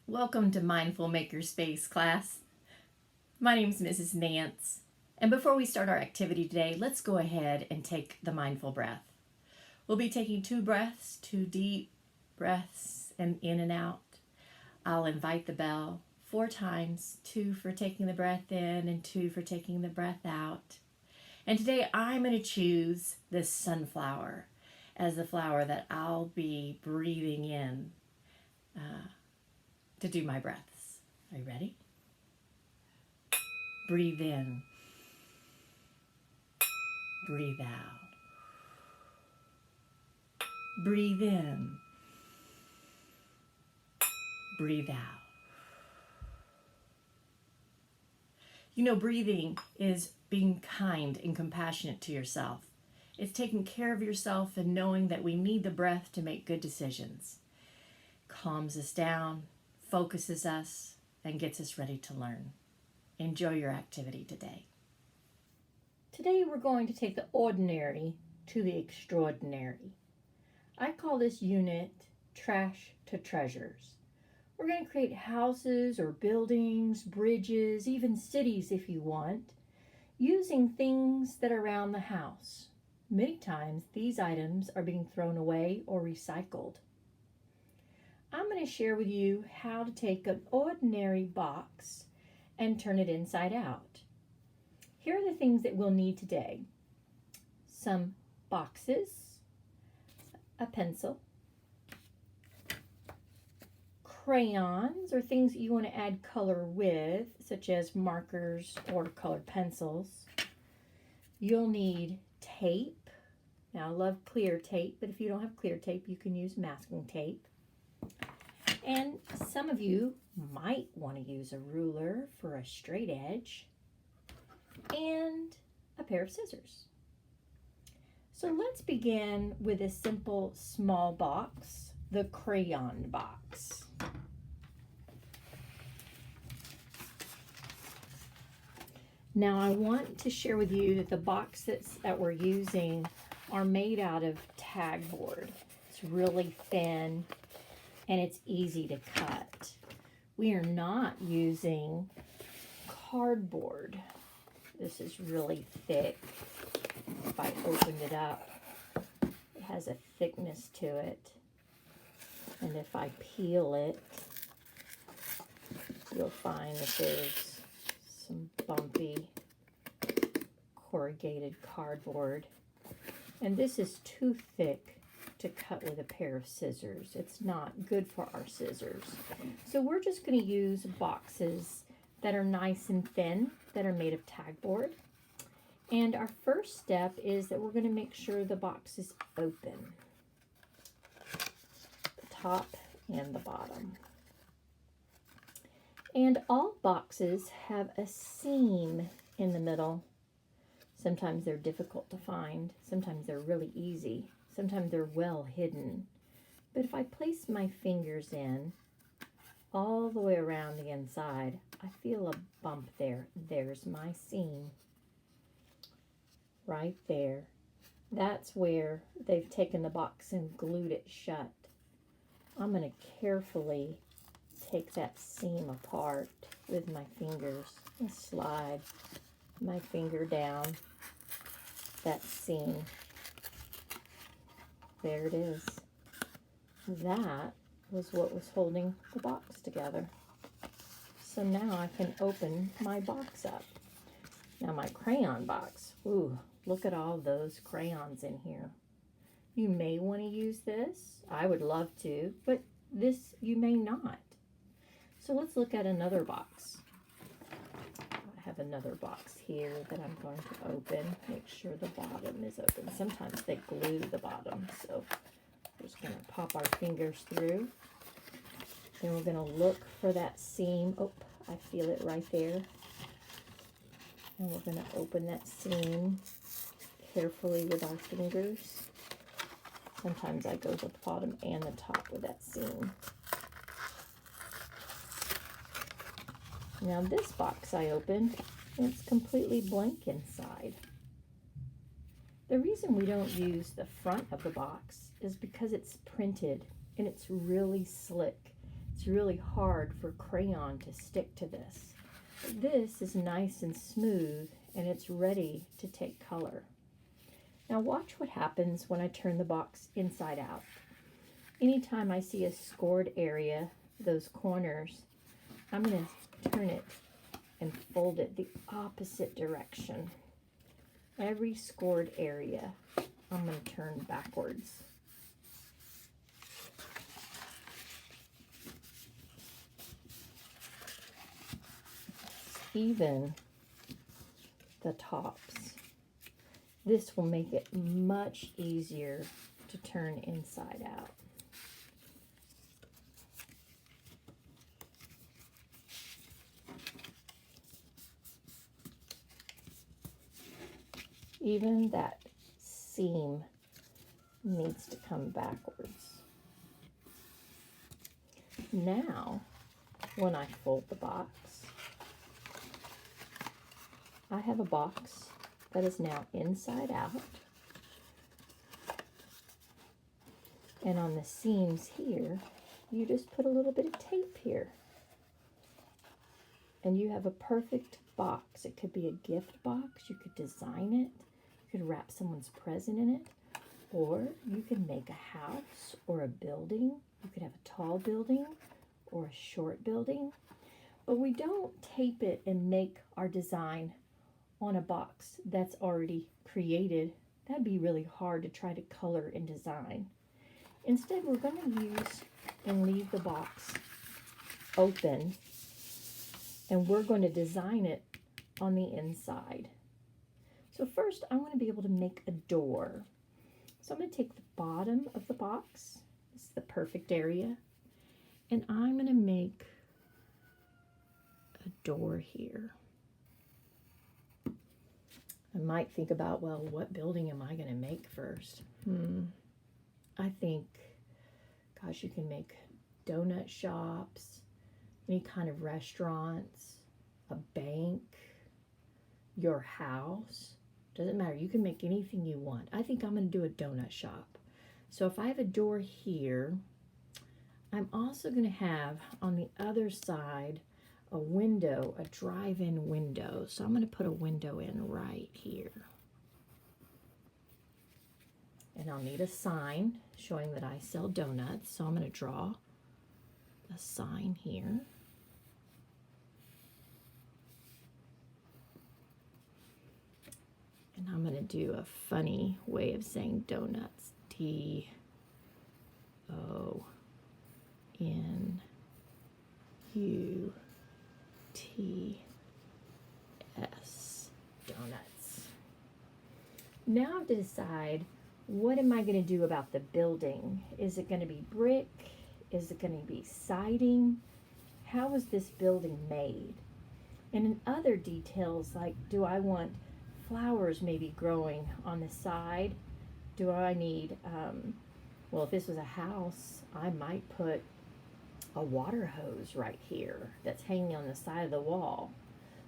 Welcome to Mindful MakerSpace class. My name is Mrs. Nance, and before we start our activity today, let's go ahead and take the mindful breath. We'll be taking 2 breaths, 2 deep breaths, and in and out. I'll invite the bell 4 times, 2 for taking the breath in and 2 for taking the breath out. And today I'm going to choose this sunflower as the flower that I'll be breathing in to do my breaths. Are you ready? Breathe in. Breathe out. Breathe in. Breathe out. You know, breathing is being kind and compassionate to yourself. It's taking care of yourself and knowing that we need the breath to make good decisions. Calms us down, focuses us, and gets us ready to learn. Enjoy your activity today. Today we're going to take the ordinary to the extraordinary. I call this unit Trash to Treasures. We're going to create houses or buildings, bridges, even cities if you want, using things that are around the house. Many times these items are being thrown away or recycled. I'm going to share with you how to take an ordinary box and turn it inside out. Here are the things that we'll need today. Some boxes, a pencil, crayons or things that you want to add color with, such as markers or colored pencils. You'll need tape. Now, I love clear tape, but if you don't have clear tape, you can use masking tape. And some of you might want to use a ruler for a straight edge and a pair of scissors. So let's begin with a simple small box, the crayon box. Now I want to share with you that the boxes that we're using are made out of tag board. It's really thin and it's easy to cut. We are not using cardboard. This is really thick. If I opened it up, it has a thickness to it. And if I peel it, you'll find that there's some bumpy corrugated cardboard. And this is too thick to cut with a pair of scissors. It's not good for our scissors. So we're just going to use boxes that are nice and thin, that are made of tag board. And our first step is that we're going to make sure the box is open, the top and the bottom. And all boxes have a seam in the middle. Sometimes they're difficult to find. Sometimes they're really easy. Sometimes they're well hidden. But if I place my fingers in all the way around the inside, I feel a bump there. There's my seam. Right there. That's where they've taken the box and glued it shut. I'm going to carefully take that seam apart with my fingers and slide my finger down that seam. There it is. That was what was holding the box together. So now I can open my box up. Now my crayon box. Ooh, look at all those crayons in here. You may want to use this. I would love to, but this you may not. So let's look at another box. I have another box here that I'm going to open. Make sure the bottom is open. Sometimes they glue the bottom, so we're just going to pop our fingers through. Then we're going to look for that seam. Oh, I feel it right there. And we're going to open that seam carefully with our fingers. Sometimes I go to the bottom and the top with that seam. Now this box I opened, it's completely blank inside. The reason we don't use the front of the box is because it's printed and it's really slick. It's It's really hard for crayon to stick to this. This is nice and smooth, and it's ready to take color. Now watch what happens when I turn the box inside out. Anytime I see a scored area, those corners, I'm going to turn it and fold it the opposite direction. Every scored area, I'm going to turn backwards. Even the tops. This will make it much easier to turn inside out. Even that seam needs to come backwards. Now, when I fold the box, I have a box that is now inside out. And on the seams here, you just put a little bit of tape here. And you have a perfect box. It could be a gift box. You could design it. You could wrap someone's present in it. Or you could make a house or a building. You could have a tall building or a short building. But we don't tape it and make our design on a box that's already created. That'd be really hard to try to color and design. Instead, we're going to use and leave the box open, and we're going to design it on the inside. So first, I want to be able to make a door. So I'm going to take the bottom of the box. This is the perfect area. And I'm going to make a door here. I might think about, well, what building am I going to make first? I think, gosh, you can make donut shops, any kind of restaurants, a bank, your house. Doesn't matter. You can make anything you want. I think I'm going to do a donut shop. So if I have a door here, I'm also going to have on the other side a window, a drive-in window. So I'm going to put a window in right here. And I'll need a sign showing that I sell donuts. So I'm going to draw a sign here. And I'm going to do a funny way of saying donuts. D-O-N-U-T-S. Donuts. Now I have to decide, what am I going to do about the building? Is it going to be brick? Is it going to be siding? How is this building made? And in other details, like, do I want flowers maybe growing on the side? Do I need, well, if this was a house, I might put a water hose right here that's hanging on the side of the wall.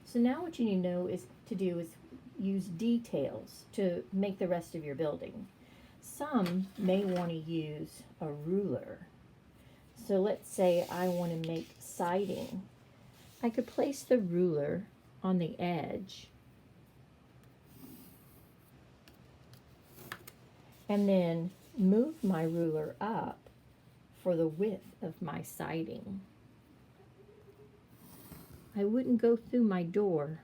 So now what you need to know is use details to make the rest of your building. Some may want to use a ruler. So let's say I want to make siding. I could place the ruler on the edge and then move my ruler up for the width of my siding. I wouldn't go through my door.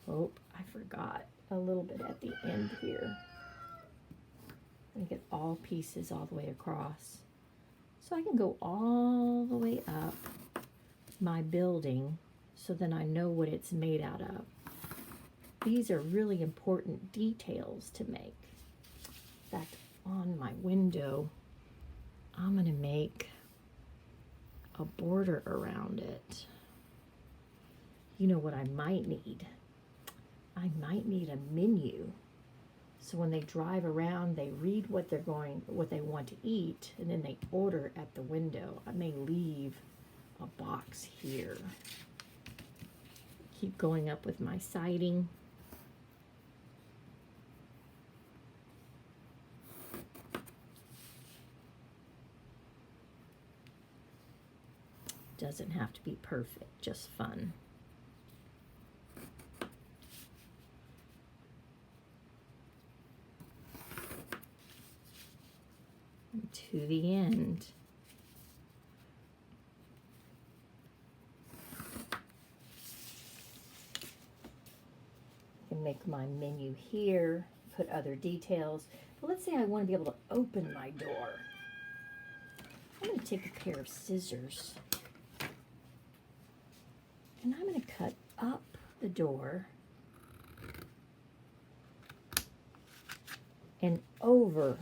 Oh, I forgot a little bit at the end here. I get all pieces all the way across. So I can go all the way up my building so then I know what it's made out of. These are really important details to make. In fact, on my window, I'm going to make a border around it. You know what I might need? I might need a menu. So when they drive around, they read what they want to eat, and then they order at the window. I may leave a box here. Keep going up with my siding. Doesn't have to be perfect, just fun. And to the end. I can make my menu here, put other details. But let's say I want to be able to open my door. I'm going to take a pair of scissors and I'm going to cut up the door and over.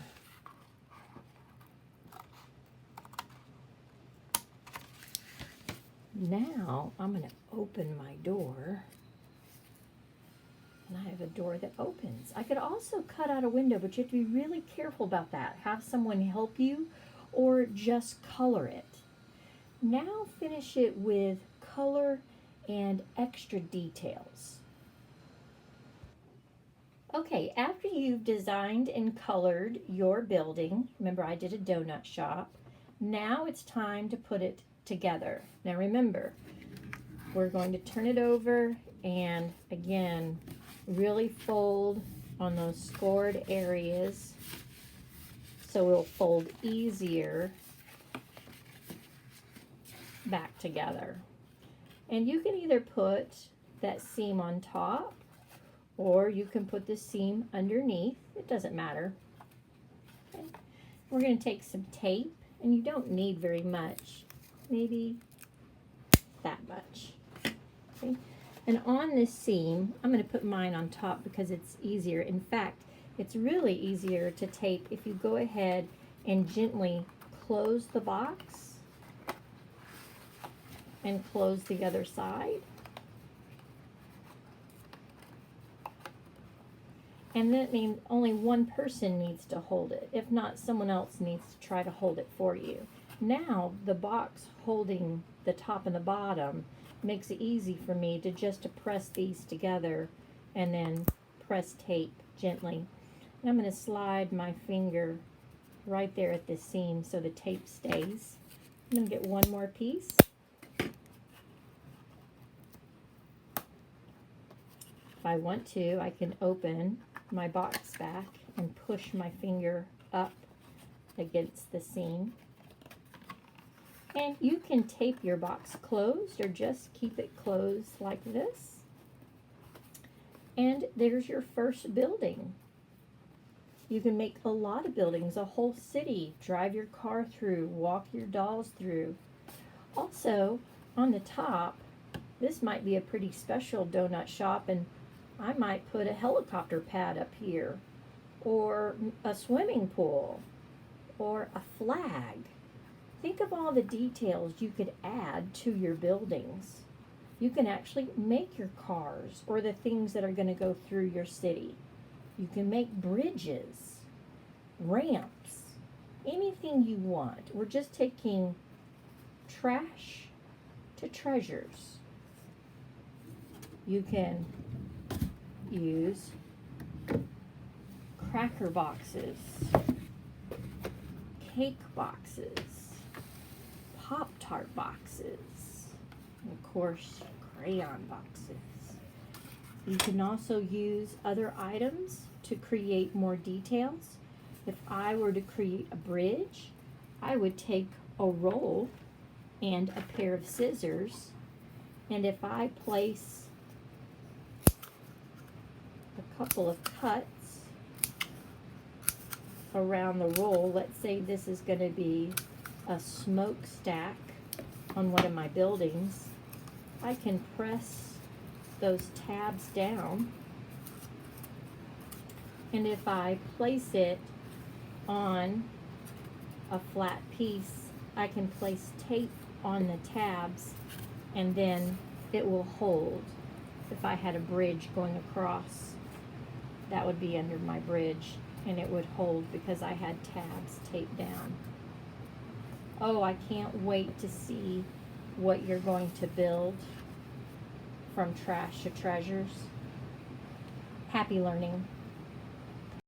Now I'm going to open my door, and I have a door that opens. I could also cut out a window, but you have to be really careful about that. Have someone help you or just color it. Now finish it with color and extra details. Okay, after you've designed and colored your building, remember I did a donut shop, now it's time to put it together. Now remember, we're going to turn it over and again, really fold on those scored areas so it'll fold easier back together. And you can either put that seam on top or you can put the seam underneath. It doesn't matter. Okay. We're going to take some tape, and you don't need very much. Maybe that much. Okay. And on this seam, I'm going to put mine on top because it's easier. In fact, it's really easier to tape if you go ahead and gently close the box and close the other side. And that means only one person needs to hold it. If not, someone else needs to try to hold it for you. Now, the box holding the top and the bottom makes it easy for me to just to press these together and then press tape gently. And I'm going to slide my finger right there at the seam so the tape stays. I'm going to get one more piece. If I want to, I can open my box back and push my finger up against the seam. And you can tape your box closed or just keep it closed like this. And there's your first building. You can make a lot of buildings, a whole city, drive your car through, walk your dolls through. Also, on the top, this might be a pretty special donut shop, and I might put a helicopter pad up here, or a swimming pool, or a flag. Think of all the details you could add to your buildings. You can actually make your cars or the things that are going to go through your city. You can make bridges, ramps, anything you want. We're just taking trash to treasures. You can use cracker boxes, cake boxes, Pop-Tart boxes, and of course, crayon boxes. You can also use other items to create more details. If I were to create a bridge, I would take a roll and a pair of scissors, and if I place a couple of cuts around the roll, let's say this is going to be a smokestack on one of my buildings, I can press those tabs down, and if I place it on a flat piece, I can place tape on the tabs and then it will hold. If I had a bridge going across, that would be under my bridge and it would hold because I had tabs taped down. Oh, I can't wait to see what you're going to build from trash to treasures. Happy learning.